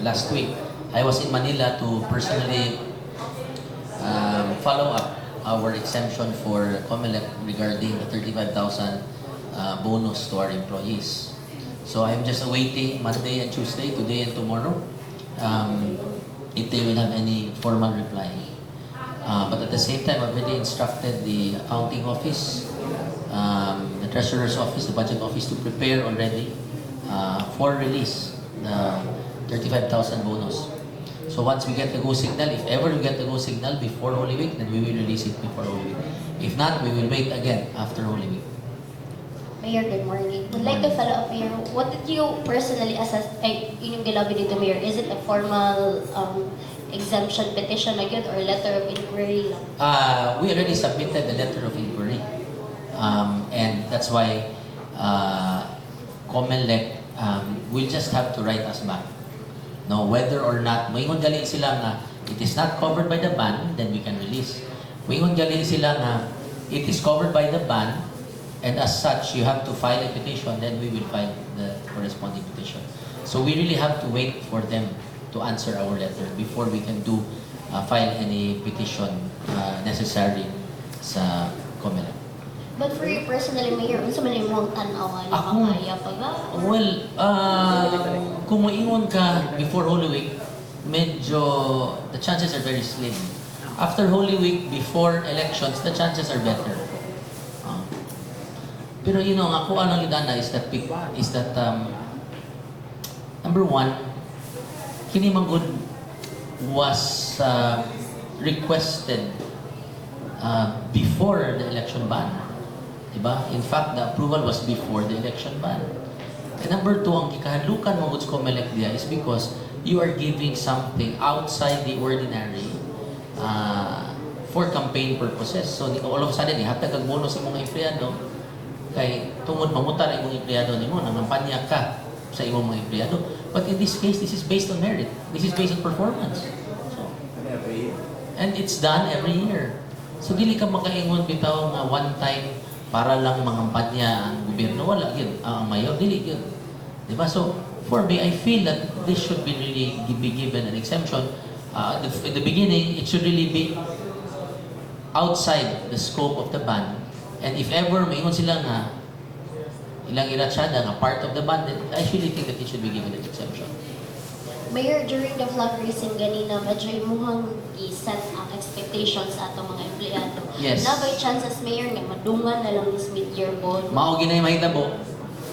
last week, I was in Manila to personally follow up our exemption for COMELEC regarding the 35,000 bonus to our employees. So I'm just awaiting Monday and Tuesday, today and tomorrow, if they will have any formal reply. But at the same time, I've already instructed the accounting office, the treasurer's office, the budget office to prepare already for release the 35,000 bonus. So once we get the go signal, if ever we get the go signal before Holy Week, then we will release it before Holy Week. If not, we will wait again after Holy Week. Mayor, good morning. Would like to follow up, Mayor. What did you personally assess, inyong gilabi dito, Mayor? Is it a formal exemption petition na yun or letter of inquiry lang? We already submitted the letter of inquiry. And that's why COMELEC will just have to write us back. No, whether or not, moingon gali sila nga, it is not covered by the ban, then we can release. Moingon gali sila nga, it is covered by the ban, and as such, you have to file a petition, then we will file the corresponding petition. So we really have to wait for them to answer our letter before we can do file any petition necessary sa COMELEC. But for you personally, Mayor, unsa man imong tan-awan Ako? makaya pa ba? Well, kung moingon ka before Holy Week, medyo the chances are very slim. After Holy Week, before elections, the chances are better. Pero you know, ako anong idana is that number one, kini manggod was requested before the election ban. Diba? In fact, the approval was before the election ban. And number two, ang gikahalukan mo sa COMELEC diya is because you are giving something outside the ordinary for campaign purposes. So, all of a sudden, ihatag ang bonus sa mga empleyado kay tungod mamutar ang mga empleyado nimo, nangampanya ka sa imong mga empleyado. But in this case, this is based on merit. This is based on performance. So, and it's done every year. So, dili ka makaingon bitaw nga one time para lang mangampanya ang gobyerno. Wala yun. Ang mayor, dili yun. Diba? So, for me, I feel that this should be really be given an exemption. In the beginning, it should really be outside the scope of the ban. And if ever mayroon sila nga ilang iratsada nga part of the ban, then I really think that it should be given an exemption. Mayor, during the flag raising ganina, medyo imuhang i-set ang expectations sa atong mga empleyado. Yes. Na by chances, Mayor, nga madungan na lang this mid-year bonus. Mao ginay mahitabo.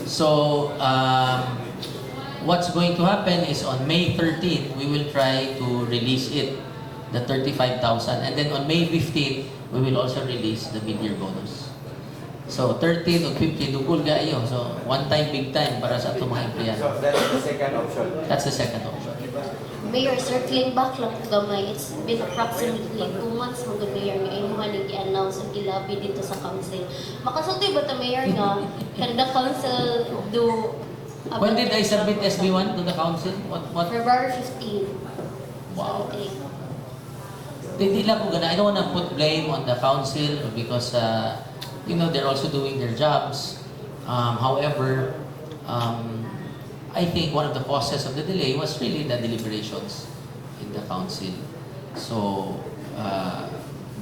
So, what's going to happen is on May 13, we will try to release it, the 35,000. And then on May 15, we will also release the mid-year bonus. So, 13 o 15, dugol gaayo. So, one time, big time para sa atong mga empleyado. So that's the second option. That's the second option. Mayor, circling back lang po gamay, it's been approximately 2 months mo Mayor, nga imuha nang i-announce ang gilabi dito sa council. Makasultoy ba ta Mayor nga, can the council do... When did I submit SB1 to the council? What? February 15. Wow. Something. Hindi lang ko gana. I don't wanna put blame on the council because, you know, they're also doing their jobs. However, I think one of the causes of the delay was really the deliberations in the council. So,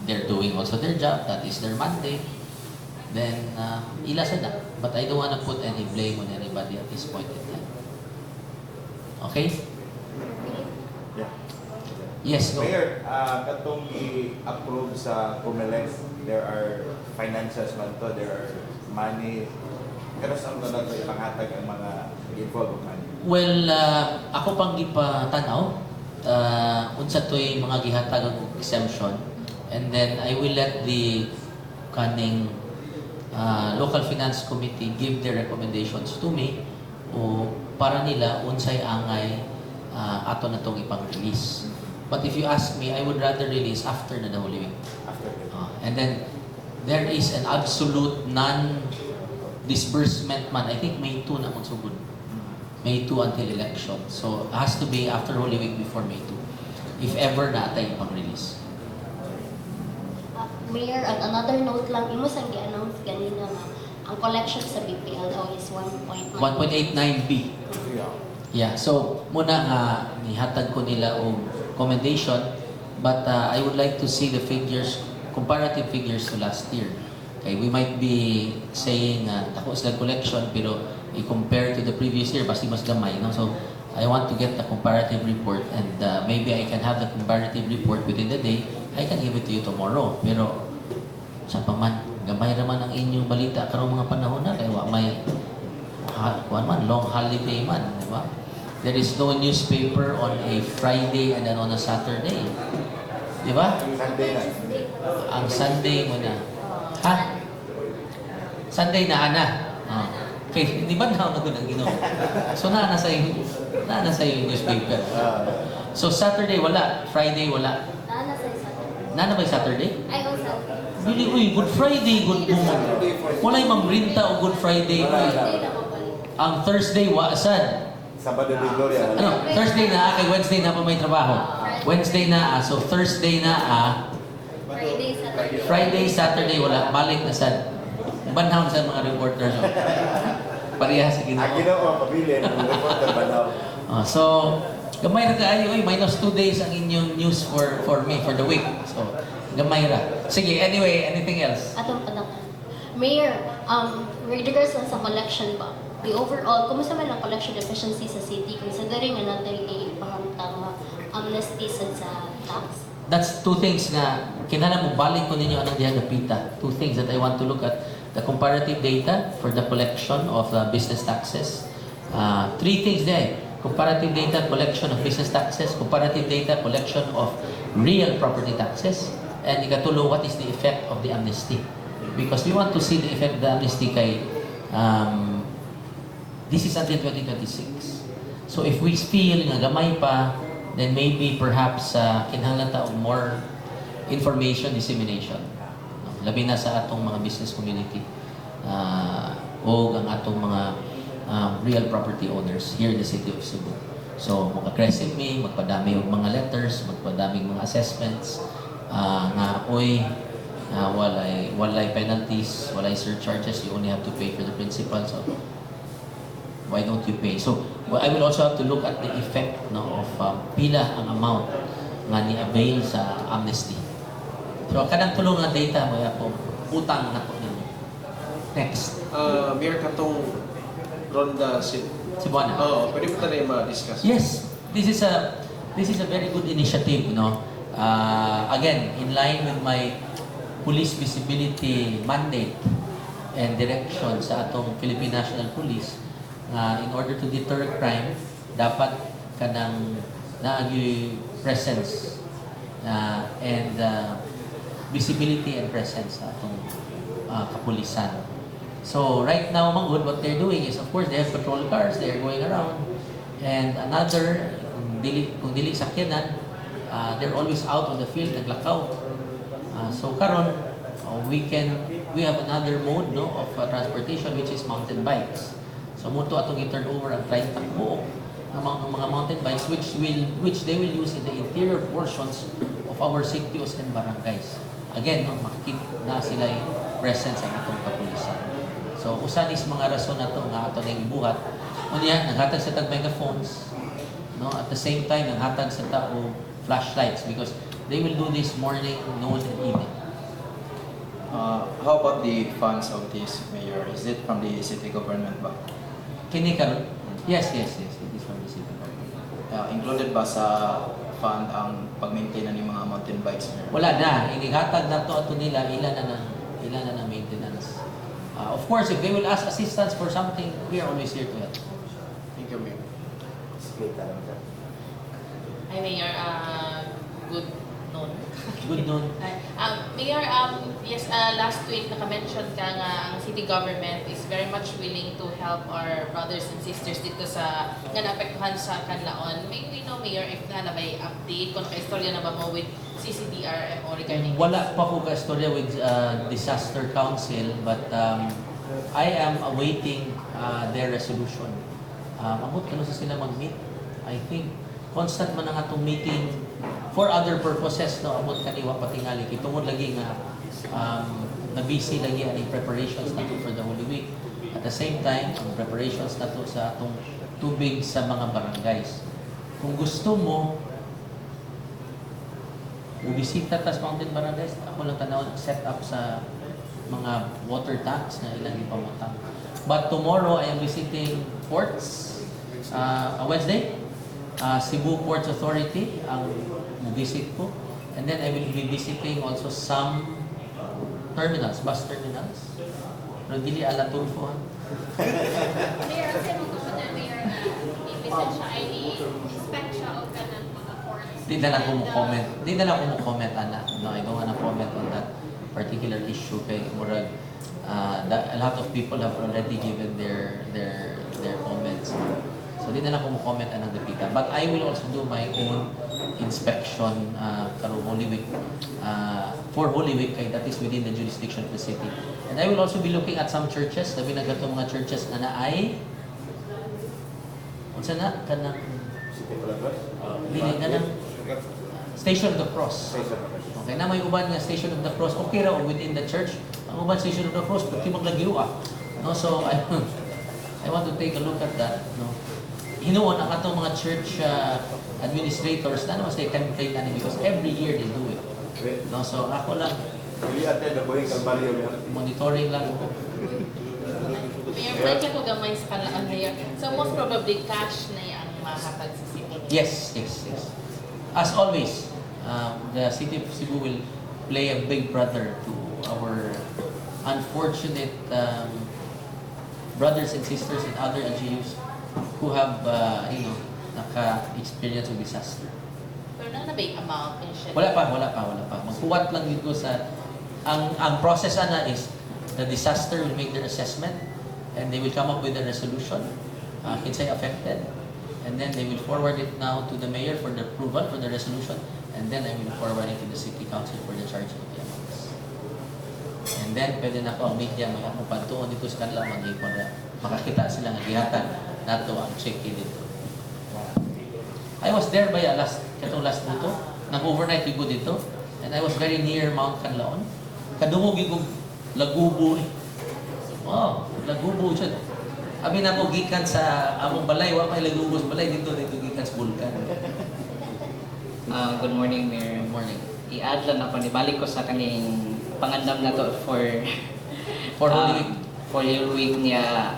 they're doing also their job. That is their mandate. Then, ilasa na. But I don't wanna put any blame on anybody at this point in time. Okay? Yeah. Yes, go. Mayor, katong i-approve sa COMELEC, there are finances man to, there are money. Pero saan na nato ipanghatag ang mga involved money? Well, ako pang gipatanaw, unsa to'y mga gihatag ang exemption. And then I will let the kaning local finance committee give their recommendations to me o para nila unsay angay ato na tong ipang-release. But if you ask me, I would rather release after na the Holy Week. After that. And then there is an absolute non-disbursement man. I think May 2 na magsugod. May 2 until election. So it has to be after Holy Week before May 2. If ever na tayo pang-release. Mayor, on another note lang, imo sang gi-announce ganina nga ang collection sa BPLO is 1.9. 1.89B. Yeah. Yeah, so muna nga nihatag ko nila og commendation, but I would like to see the figures, comparative figures to last year. Okay, we might be saying ako sila collection pero i-compare to the previous year basi mas gamay, no? So I want to get the comparative report, and maybe I can have the comparative report within the day. I can give it to you tomorrow. Pero sa paman, gamay naman ang inyong balita karong mga panahon na kay wa may long holiday man, di ba? There is no newspaper on a Friday and then on a Saturday. Di ba? Sunday na. Ang Sunday mo na. Ha? Sunday na, ana. Oh. Okay, di ba na ako ang Ginoo? So, naana sa yung newspaper. So, Saturday wala. Friday wala. Nana sa isa. Nana ba yung Saturday? Ay, on Saturday. Bili, uy, Good Friday, good woman. Wala yung mangrinta o Good Friday. Thursday na mabalik. Ang Thursday, waasan. Sabado de Gloria. Ano, Thursday na, kay Wednesday na pa may trabaho. Wednesday na, so Thursday na, Friday, Saturday. Friday, Saturday, wala. Balik na sad. Banhaw sa mga reporters. No? Pareha sa Ang Ginoo. Ginoo ang pabilin, ang reporter ba daw? So, gamay ra kaayo, minus 2 days ang inyong news for me, for the week. So, gamay ra. Sige, anyway, anything else? Atong padakan. Mayor, regards lang sa collection ba? The overall, kumusta man ang collection efficiency sa city considering nga natin ipahamtang amnesty sa tax? That's two things na kinahanglan mo balik ko ninyo anong diha gapita. Two things that I want to look at: the comparative data for the collection of business taxes. Three things there: comparative data collection of business taxes, comparative data collection of real property taxes, and ikatulo, what is the effect of the amnesty? Because we want to see the effect of the amnesty kay this is until 2026. So if we feel nga gamay pa, then maybe perhaps kinahanglan ta og more information dissemination. Labi na sa atong mga business community o ang atong mga real property owners here in the city of Cebu. So mag-aggressive me, magpadami og mga letters, magpadami mga assessments nga walay penalties, walay surcharges, you only have to pay for the principal. So why don't you pay? So, I will also have to look at the effect of pila ang amount nga ni-avail sa amnesty. So, kanang tulong nga data, mga po, utang na po ninyo. Next. Mayor, katong Ronda Cebuana. Oo, pwede mo tayo ma-discuss. Yes, this is a very good initiative, no? Again, in line with my police visibility mandate and direction sa atong Philippine National Police, in order to deter crime, dapat kanang naagi presence and visibility and presence sa atong kapulisan. So right now, Manggod, what they're doing is, of course, they have patrol cars, they're going around, and another, kung dili sakyanan, they're always out on the field, naglakaw. So karon, we have another mode of transportation, which is mountain bikes. So muto atong i-turn over ang 30 buok ng mga mountain bikes which they will use in the interior portions of our cities and barangays. Again, makikita na sila yung presence ang atong kapulisan. So usanis mga rason na ito nga ato nang ibuhat. Unya, naghatag sa tag megaphones, no? At the same time, naghatag sa tao flashlights because they will do this morning, noon, and evening. How about the funds of this, Mayor? Is it from the city government ba? Kini karon? Yes. It is from the city government. Included ba sa fund ang pag-maintain ng mga mountain bikes, Mayor? Wala na. Inihatag na to ato nila, ilan na ng maintenance. Of course, if they will ask assistance for something, we are always here to help. Thank you, Mayor. Split na lang siya. Hi, Mayor. Good noon. Good noon. Mayor, yes, last week naka-mention ka nga ang city government is very much willing to help our brothers and sisters dito sa nga naapektuhan sa Canlaon. May we know, Mayor, if na may update kung ka-istorya na ba mo with CCDRMO regarding Wala pa ko ka-istorya with Disaster Council, but I am awaiting their resolution. Amot kano sa sila mag-meet? I think constant man ang atong meeting for other purposes, no? Amot kaniwa patingali kitungod lagi nga na busy lagi ang preparations nato for the Holy Week. At At the same time, ang preparations na to sa atong tubig sa mga barangays. Kung gusto mo, bubisita ta sa mountain barangays, ako lang tanaw set up sa mga water tanks na ilang ipamutang. But tomorrow, I am visiting ports. Wednesday, Cebu Ports Authority ang visit ko. And then I will be visiting also some terminals, bus terminals. Pero dili ala Tulfo. Mayor, kasi mo gusto na mayor na i-visit siya ay i-inspect siya o ganun mga courts. Di na lang ko mo comment. Di na lang ko mo comment, ana. No, I don't wanna comment on that particular issue kay murag a lot of people have already given their comments. So di na lang ko mo comment anang dapita. But I will also do my own inspection karong Holy Week for Holy Week kay that is within the jurisdiction of the city. And I will also be looking at some churches, labi na gato mga churches na naay unsa na kanang City Palagas? dili kanang Station of the Cross. Okay, na may uban nga Station of the Cross, okay raw within the church. Ang uban Station of the Cross, pati maglagiyo no, so I want to take a look at that. No, hinuon ang atong mga church administrators na naman sa campaign na because every year they do it. No, so ako lang Really attend the Boeing Calvario. monitoring lang ko. Mayor, flight ko gamay sa kanlaan, Mayor. So most probably cash na yung mahatag sa city. Yes. As always, the city of Cebu will play a big brother to our unfortunate brothers and sisters in other LGUs who have, naka-experience of disaster. Pero na ba yung amount in shit? Wala pa. Magkuwat lang dito sa, ang process ana is, the disaster will make their assessment and they will come up with a resolution, kinsay affected, and then they will forward it now to the mayor for the approval for the resolution, and then I will forward it to the city council for the charge of the amounts. And then, pwede na ko ang media, may akong pantuon dito sa kanila, makakita sila nga gihatan nato ang check dito. I was there by katong last dito, nag-overnight ko dito, and I was very near Mount Canlaon. Kadungog yung lagubo eh. Oh, lagubo siya. Abi na ko gikan sa among balay, wa may lagubo sa balay dito gikan sa bulkan. Good morning, Mayor. Good morning. I-add lang ako, ibalik ko sa kaning pangandam na to for Holy Week. For Holy Week niya.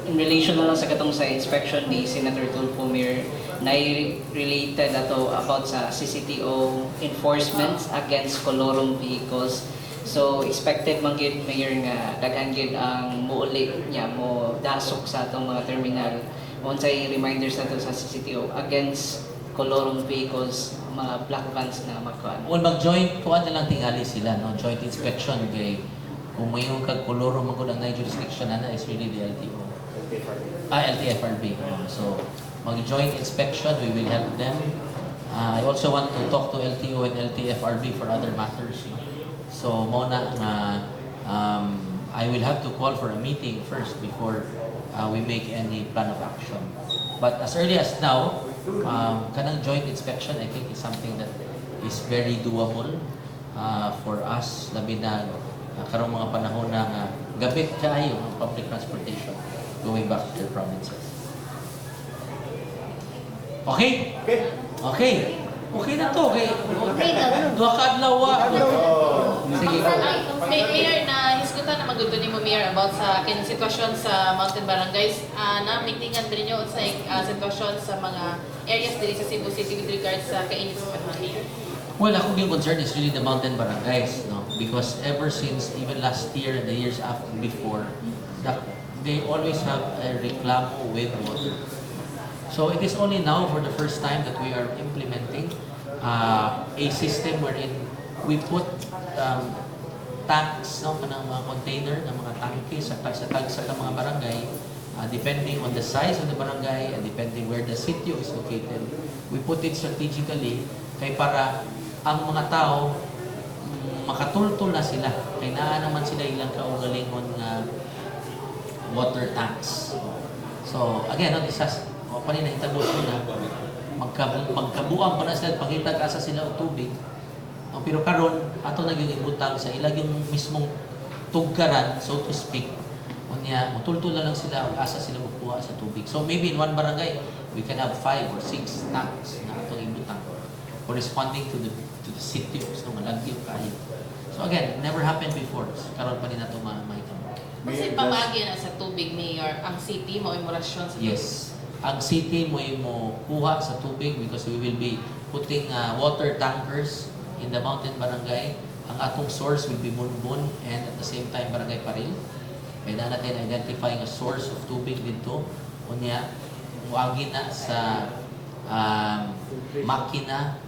In relation na lang sa katong sa inspection ni Senator Tulfo, Mayor, na related na to about sa CCTO enforcements against colorong vehicles. So, expected man gid, Mayor, nga daghan gid ang muuli niya mo dasok sa atong mga terminal. Unsay reminders na to sa CCTO against colorong vehicles, mga black vans na magkuhan. Well, mag-joint, kuha na lang tingali sila, no? Joint inspection, kay kung mayroong kag-koloro magod ang jurisdiction na is really the LTO. LTFRB. So, mag-joint inspection, we will help them. I also want to talk to LTO and LTFRB for other matters. So, muna I will have to call for a meeting first before we make any plan of action. But as early as now, kanang joint inspection, I think is something that is very doable for us, labi na karong mga panahon na gabit kaayo ang public transportation going back to their provinces. Okay? Okay na to. Okay na. Dua ka adlaw. Sige. Mayor, na hisgutan na maguto ni mo, Mayor, about sa sitwasyon sa mountain barangays. Na meetingan din nyo sa sitwasyon sa mga areas din sa Cebu City with regards sa kainit sa panahon, Mayor. Well, ako yung concern is really the mountain barangays, no? Because ever since even last year and the years after before, they always have a reclamo with water. So it is only now for the first time that we are implementing a system wherein we put tanks, no, kanang mga container ng mga tangke sa mga barangay, depending on the size of the barangay and depending where the sitio is located. We put it strategically kay para ang mga tao makatultol na sila. Kay naa naman sila ilang kaugalingon nga water tanks. So again, no, this has panina hitabo sila magkabuang pa na sila pangitag asa sila og tubig. Pero karon ato naging ibutang sa ilang yung mismong tugkaran, so to speak, Unya, mutultula lang sila, asa sila magkuha sa tubig. So maybe in one barangay, we can have 5 or 6 tanks na itong ibutang corresponding to the city of so malagyo kayo. So again, never happened before. Karon pa din nato mahitabo. Kasi pamagi na sa tubig, Mayor, ang city mo imorasyon sa tubig. Yes. Ang city mo kuha sa tubig because we will be putting water tankers in the mountain barangay. Ang atong source will be Munbun and at the same time Barangay Paril. Kaya natin identifying a source of tubig dito. Unya, muagi na sa makina,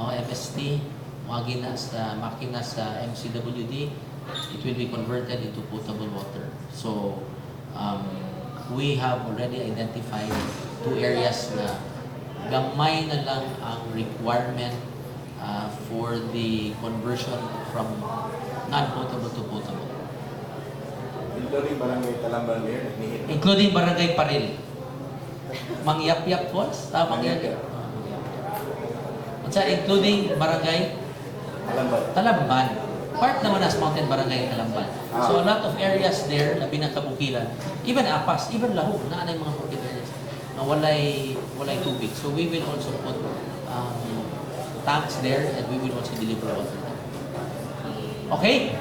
MST, muagi na sa makina sa MCWD. It will be converted into potable water. So, we have already identified 2 areas na gamay na lang ang requirement for the conversion from non-potable to potable. Including Barangay Talamban, Mayor, nagnihit. Including Barangay Paril. Mangyap-yap Falls? Mangyap-yap. Including Barangay Talamban. Part naman as Mountain Barangay Talamban. So a lot of areas there, labi ng kabukiran, even Apas, even Lahog, na yung mga bukid areas na walay tubig. So we will also put tanks there and we will also deliver water. Okay?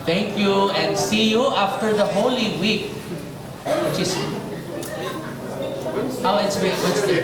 Thank you and see you after the Holy Week, which is it's Wednesday.